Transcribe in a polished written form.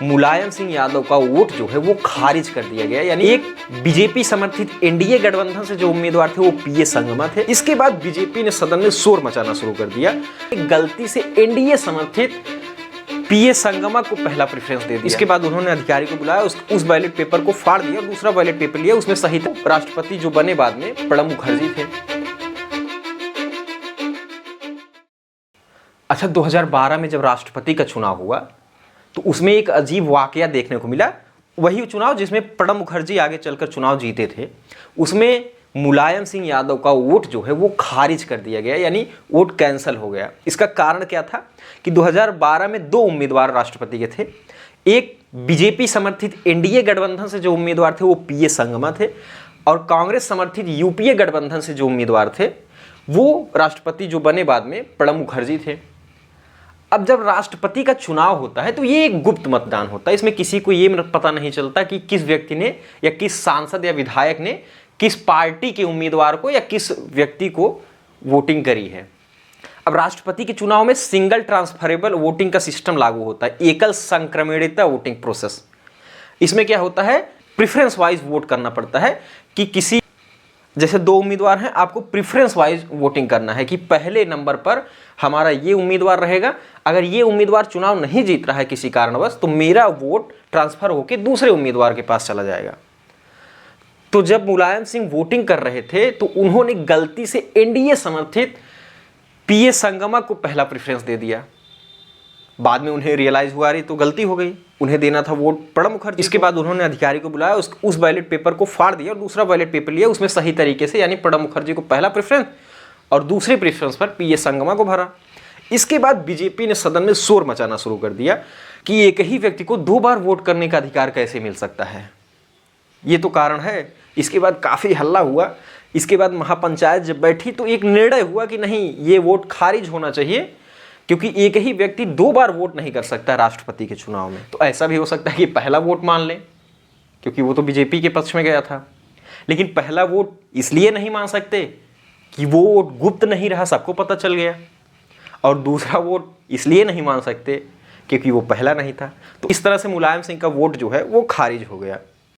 मुलायम सिंह यादव का वोट जो है वो खारिज कर दिया गया। यानी एक बीजेपी समर्थित एनडीए गठबंधन से जो उम्मीदवार थे वो पीए संगमा थे। इसके बाद बीजेपी ने सदन में शोर मचाना शुरू कर दिया। गलती से एनडीए समर्थित पीए संगमा को पहला प्रेफरेंस दे दिया। इसके बाद उन्होंने अधिकारी को बुलाया, उस बैलेट पेपर को फाड़ दिया और दूसरा बैलेट पेपर लिया। उसमें सही था राष्ट्रपति जो बने बाद में प्रणब मुखर्जी थे। अच्छा, 2012 में जब राष्ट्रपति का चुनाव हुआ तो उसमें एक अजीब वाकया देखने को मिला। वही चुनाव जिसमें प्रणब मुखर्जी आगे चलकर चुनाव जीते थे, उसमें मुलायम सिंह यादव का वोट जो है वो खारिज कर दिया गया, यानी वोट कैंसिल हो गया। इसका कारण क्या था कि 2012 में दो उम्मीदवार राष्ट्रपति के थे। एक बीजेपी समर्थित एनडीए गठबंधन से जो उम्मीदवार थे वो पीए संगमा थे, और कांग्रेस समर्थित यूपीए गठबंधन से जो उम्मीदवार थे वो राष्ट्रपति जो बने बाद में प्रणब मुखर्जी थे। अब जब राष्ट्रपति का चुनाव होता है तो ये एक गुप्त मतदान होता है। इसमें किसी को ये पता नहीं चलता कि किस व्यक्ति ने या किस सांसद या विधायक ने किस पार्टी के उम्मीदवार को या किस व्यक्ति को वोटिंग करी है। अब राष्ट्रपति के चुनाव में सिंगल ट्रांसफरेबल वोटिंग का सिस्टम लागू होता है, एकल संक्रमणित वोटिंग प्रोसेस। इसमें क्या होता है, प्रेफरेंस वाइज वोट करना पड़ता है कि किसी, जैसे दो उम्मीदवार हैं, आपको प्रेफरेंस वाइज वोटिंग करना है कि पहले नंबर पर हमारा ये उम्मीदवार रहेगा। अगर ये उम्मीदवार चुनाव नहीं जीत रहा है किसी कारणवश तो मेरा वोट ट्रांसफर होकर दूसरे उम्मीदवार के पास चला जाएगा। तो जब मुलायम सिंह वोटिंग कर रहे थे तो उन्होंने गलती से एनडीए समर्थित पीए संगमा को पहला प्रेफरेंस दे दिया। बाद में उन्हें रियलाइज हुआ रही तो गलती हो गई, उन्हें देना था वोट प्रणब मुखर्जी। इसके बाद उन्होंने अधिकारी को बुलाया, उस बैलेट पेपर को फाड़ दिया और दूसरा बैलेट पेपर लिया। उसमें सही तरीके से यानी प्रणब मुखर्जी को पहला प्रेफरेंस और दूसरे प्रेफरेंस पर पीए संगमा को भरा। इसके बाद बीजेपी ने सदन में शोर मचाना शुरू कर दिया कि एक ही व्यक्ति को दो बार वोट करने का अधिकार कैसे मिल सकता है, ये तो कारण है। इसके बाद काफ़ी हल्ला हुआ। इसके बाद महापंचायत जब बैठी तो एक निर्णय हुआ कि नहीं, ये वोट खारिज होना चाहिए, क्योंकि एक ही व्यक्ति दो बार वोट नहीं कर सकता राष्ट्रपति के चुनाव में। तो ऐसा भी हो सकता है कि पहला वोट मान लें, क्योंकि वो तो बीजेपी के पक्ष में गया था। लेकिन पहला वोट इसलिए नहीं मान सकते कि वो वोट गुप्त नहीं रहा, सबको पता चल गया। और दूसरा वोट इसलिए नहीं मान सकते क्योंकि वो पहला नहीं था। तो इस तरह से मुलायम सिंह का वोट जो है वो खारिज हो गया।